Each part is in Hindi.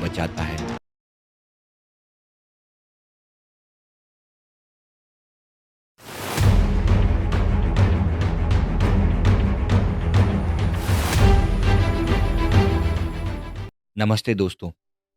बचाता है। नमस्ते दोस्तों।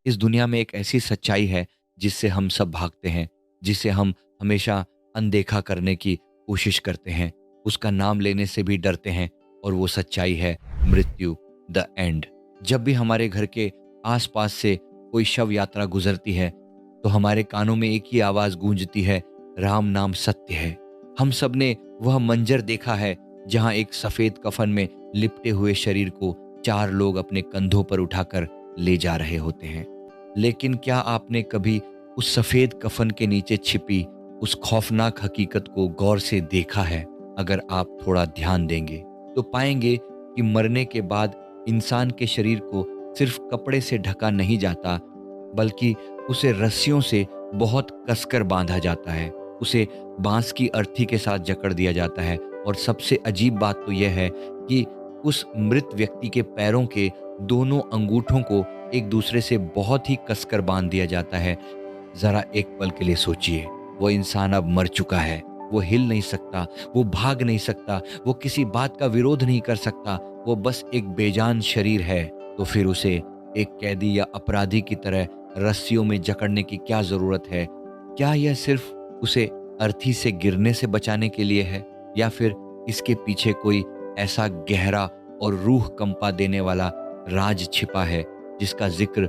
इस दुनिया में एक ऐसी सच्चाई है जिससे हम सब भागते हैं, जिसे हम हमेशा अनदेखा करने की कोशिश करते हैं, उसका नाम लेने से भी डरते हैं, और वो सच्चाई है मृत्यु, द एंड। जब भी हमारे घर के आसपास से कोई शव यात्रा गुजरती है तो हमारे कानों में एक ही आवाज़ गूंजती है, राम नाम सत्य है। हम सब ने वह मंजर देखा है जहाँ एक सफ़ेद कफन में लिपटे हुए शरीर को चार लोग अपने कंधों पर उठाकर ले जा रहे होते हैं। लेकिन क्या आपने कभी उस सफ़ेद कफन के नीचे छिपी उस खौफनाक हकीकत को गौर से देखा है? अगर आप थोड़ा ध्यान देंगे तो पाएंगे कि मरने के बाद इंसान के शरीर को सिर्फ कपड़े से ढका नहीं जाता, बल्कि उसे रस्सियों से बहुत कसकर बांधा जाता है। उसे बांस की अर्थी के साथ जकड़ दिया जाता है, और सबसे अजीब बात तो यह है कि उस मृत व्यक्ति के पैरों के दोनों अंगूठों को एक दूसरे से बहुत ही कसकर बांध दिया जाता है। ज़रा एक पल के लिए सोचिए, वो इंसान अब मर चुका है। वो हिल नहीं सकता, वो भाग नहीं सकता, वो किसी बात का विरोध नहीं कर सकता, वो बस एक बेजान शरीर है। तो फिर उसे एक कैदी या अपराधी की तरह रस्सियों में जकड़ने की क्या ज़रूरत है? क्या यह सिर्फ उसे अर्थी से गिरने से बचाने के लिए है, या फिर इसके पीछे कोई ऐसा गहरा और रूह कंपा देने वाला राज छिपा है जिसका जिक्र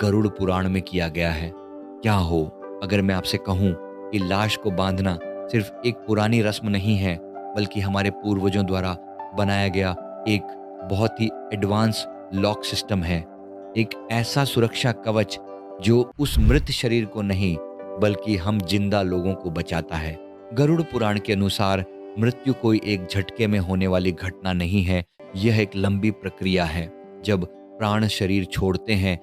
गरुड़ पुराण में किया गया है? क्या हो अगर मैं आपसे कहूं कि लाश को बांधना सिर्फ एक पुरानी रस्म नहीं है, बल्कि हमारे पूर्वजों द्वारा बनाया गया एक बहुत ही एडवांस लॉक सिस्टम है, एक ऐसा सुरक्षा कवच जो उस मृत शरीर को नहीं बल्कि हम जिंदा लोगों को बचाता है। गरुड़ पुराण के अनुसार मृत्यु कोई एक झटके में होने वाली घटना नहीं है, यह एक लंबी प्रक्रिया है। जब प्राण शरीर छोड़ते हैं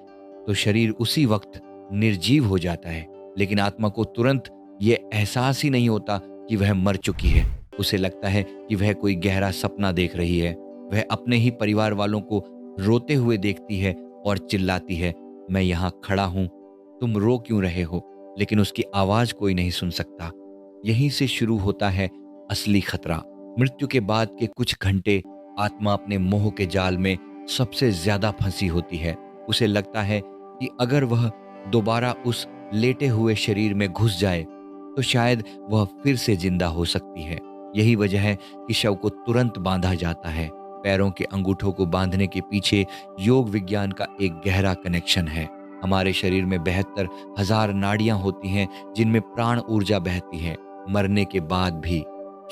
तो शरीर उसी वक्त निर्जीव हो जाता है, लेकिन आत्मा को तुरंत ये एहसास ही नहीं होता कि वह मर चुकी है। उसे लगता है कि वह कोई गहरा सपना देख रही है। वह अपने ही परिवार वालों को रोते हुए देखती है और चिल्लाती है, मैं यहाँ खड़ा हूँ, तुम रो क्यों रहे हो? लेकिन उसकी आवाज़ कोई नहीं सुन सकता। यहीं से शुरू होता है असली खतरा। मृत्यु के बाद के कुछ घंटे आत्मा अपने मोह के जाल में सबसे ज्यादा फंसी होती है। उसे लगता है कि अगर वह दोबारा उस लेटे हुए शरीर में घुस जाए तो शायद वह फिर से जिंदा हो सकती है। यही वजह है कि शव को तुरंत बांधा जाता है। पैरों के अंगूठों को बांधने के पीछे योग विज्ञान का एक गहरा कनेक्शन है। हमारे शरीर में 72,000 नाड़ियां होती हैं जिनमें प्राण ऊर्जा बहती है। मरने के बाद भी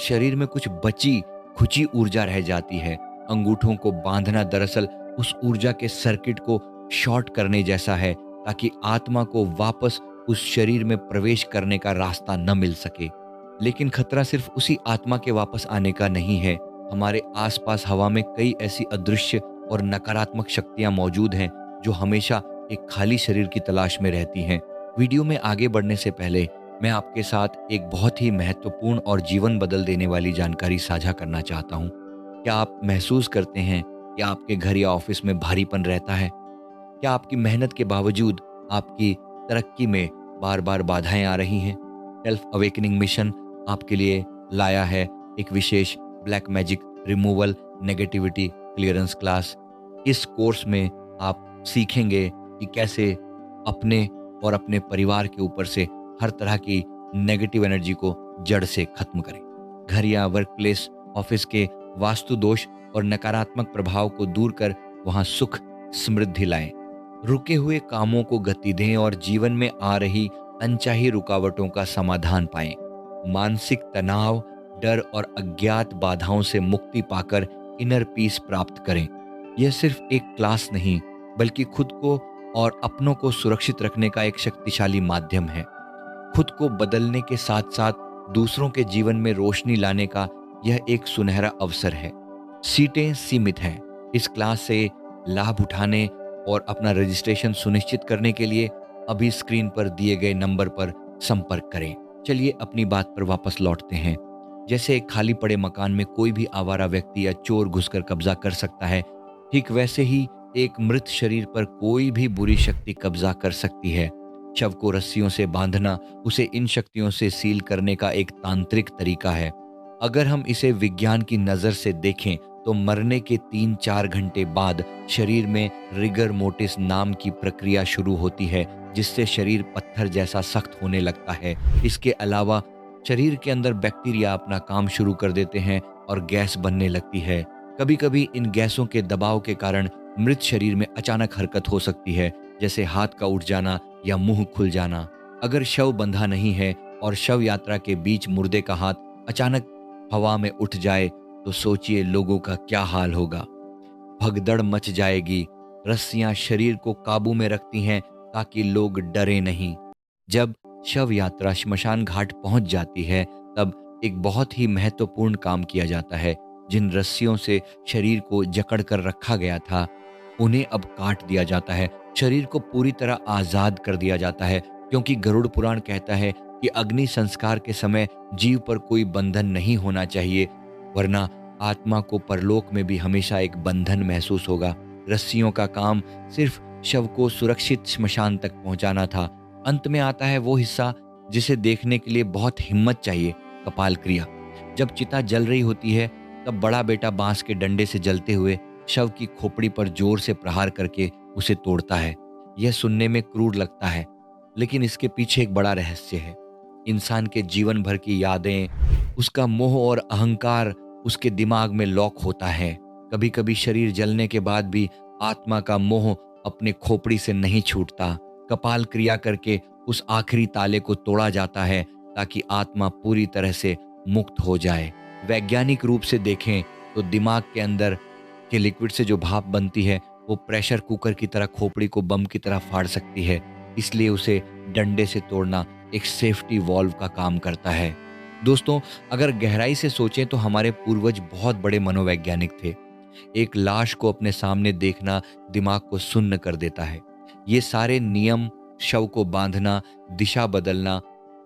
शरीर में कुछ बची खुची ऊर्जा रह जाती है। अंगूठों को बांधना दरअसल उस ऊर्जा के सर्किट को शॉर्ट करने जैसा है, ताकि आत्मा को वापस उस शरीर में प्रवेश करने का रास्ता न मिल सके। लेकिन खतरा सिर्फ उसी आत्मा के वापस आने का नहीं है। हमारे आसपास हवा में कई ऐसी अदृश्य और नकारात्मक शक्तियां मौजूद हैं जो हमेशा एक खाली शरीर की तलाश में रहती हैं। वीडियो में आगे बढ़ने से पहले मैं आपके साथ एक बहुत ही महत्वपूर्ण और जीवन बदल देने वाली जानकारी साझा करना चाहता हूँ। क्या आप महसूस करते हैं कि आपके घर या ऑफिस में भारीपन रहता है? क्या आपकी मेहनत के बावजूद आपकी तरक्की में बार बार बाधाएं आ रही हैं? सेल्फ अवेकनिंग मिशन आपके लिए लाया है एक विशेष black magic removal negativity clearance class. इस कोर्स में आप सीखेंगे कि कैसे अपने और अपने परिवार के ऊपर से हर तरह की नेगेटिव एनर्जी को जड़ से खत्म करें। घर या वर्क प्लेस, ऑफिस के वास्तु दोष और नकारात्मक प्रभाव को दूर कर वहां सुख समृद्धि लाएं। रुके हुए कामों को गति दें और जीवन में आ रही अनचाही रुकावटों का समाधान पाएं। मानसिक तनाव, डर और अज्ञात बाधाओं से मुक्ति पाकर इनर पीस प्राप्त करें। यह सिर्फ एक क्लास नहीं, बल्कि खुद को और अपनों को सुरक्षित रखने का एक शक्तिशाली माध्यम है। खुद को बदलने के साथ साथ दूसरों के जीवन में रोशनी लाने का यह एक सुनहरा अवसर है। सीटें सीमित हैं। इस क्लास से लाभ उठाने और अपना रजिस्ट्रेशन सुनिश्चित करने के लिए अभी स्क्रीन पर दिए गए नंबर पर संपर्क करें। चलिए अपनी बात पर वापस लौटते हैं। जैसे एक खाली पड़े मकान में कोई भी आवारा व्यक्ति या चोर घुसकर कब्जा कर सकता है, ठीक वैसे ही एक मृत शरीर पर कोई भी बुरी शक्ति कब्जा कर सकती है। शव को रस्सियों से बांधना उसे इन शक्तियों से सील करने का एक तांत्रिक तरीका है। अगर हम इसे विज्ञान की नज़र से देखें तो मरने के 3-4 घंटे बाद शरीर में रिगर मोर्टिस नाम की प्रक्रिया शुरू होती है, जिससे शरीर पत्थर जैसा सख्त होने लगता है। इसके अलावा शरीर के अंदर बैक्टीरिया अपना काम शुरू कर देते हैं और गैस बनने लगती है। कभी कभी इन गैसों के दबाव के कारण मृत शरीर में अचानक हरकत हो सकती है, जैसे हाथ का उठ जाना या मुंह खुल जाना। अगर शव बंधा नहीं है और शव यात्रा के बीच मुर्दे का हाथ अचानक हवा में उठ जाए तो सोचिए लोगों का क्या हाल होगा। भगदड़ मच जाएगी। रस्सियां शरीर को काबू में रखती हैं ताकि लोग डरे नहीं। जब शव यात्रा श्मशान घाट पहुंच जाती है तब एक बहुत ही महत्वपूर्ण काम किया जाता है। जिन रस्सियों से शरीर को जकड़ कर रखा गया था उन्हें अब काट दिया जाता है। शरीर को पूरी तरह आजाद कर दिया जाता है, क्योंकि गरुड़ पुराण कहता है कि अग्नि संस्कार के समय जीव पर कोई बंधन नहीं होना चाहिए, वरना आत्मा को परलोक में भी हमेशा एक बंधन महसूस होगा। रस्सियों का काम सिर्फ शव को सुरक्षित श्मशान तक पहुंचाना था। अंत में आता है वो हिस्सा जिसे देखने के लिए बहुत हिम्मत चाहिए, कपाल क्रिया। जब चिता जल रही होती है तब बड़ा बेटा बांस के डंडे से जलते हुए शव की खोपड़ी पर जोर से प्रहार करके उसे तोड़ता है। यह सुनने में क्रूर लगता है, लेकिन इसके पीछे एक बड़ा रहस्य है। इंसान के जीवन भर की यादें, उसका मोह और अहंकार उसके दिमाग में लॉक होता है। कभी कभी शरीर जलने के बाद भी आत्मा का मोह अपने खोपड़ी से नहीं छूटता। कपाल क्रिया करके उस आखिरी ताले को तोड़ा जाता है ताकि आत्मा पूरी तरह से मुक्त हो जाए। वैज्ञानिक रूप से देखें तो दिमाग के अंदर के लिक्विड से जो भाप बनती है वो प्रेशर कुकर की तरह खोपड़ी को बम की तरह फाड़ सकती है। इसलिए उसे डंडे से तोड़ना एक सेफ्टी वॉल्व का काम करता है। दोस्तों, अगर गहराई से सोचें तो हमारे पूर्वज बहुत बड़े मनोवैज्ञानिक थे। एक लाश को अपने सामने देखना दिमाग को सुन्न कर देता है। ये सारे नियम, शव को बांधना, दिशा बदलना,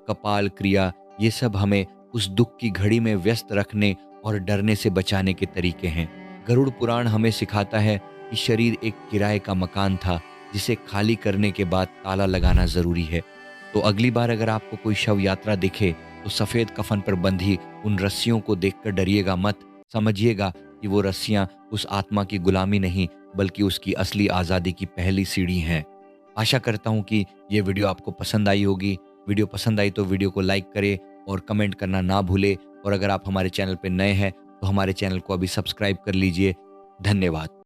कपाल क्रिया, ये सब हमें उस दुख की घड़ी में व्यस्त रखने और डरने से बचाने के तरीके हैं। गरुड़ पुराण हमें सिखाता है कि शरीर एक किराए का मकान था, जिसे खाली करने के बाद ताला लगाना जरूरी है। तो अगली बार अगर आपको कोई शव यात्रा दिखे तो सफेद कफन पर बंधी उन रस्सियों को देखकर डरिएगा मत। समझिएगा कि वो रस्सियां उस आत्मा की गुलामी नहीं, बल्कि उसकी असली आज़ादी की पहली सीढ़ी हैं। आशा करता हूँ कि ये वीडियो आपको पसंद आई होगी। वीडियो पसंद आई तो वीडियो को लाइक करें और कमेंट करना ना भूले। और अगर आप हमारे चैनल पर नए हैं तो हमारे चैनल को अभी सब्सक्राइब कर लीजिए। धन्यवाद।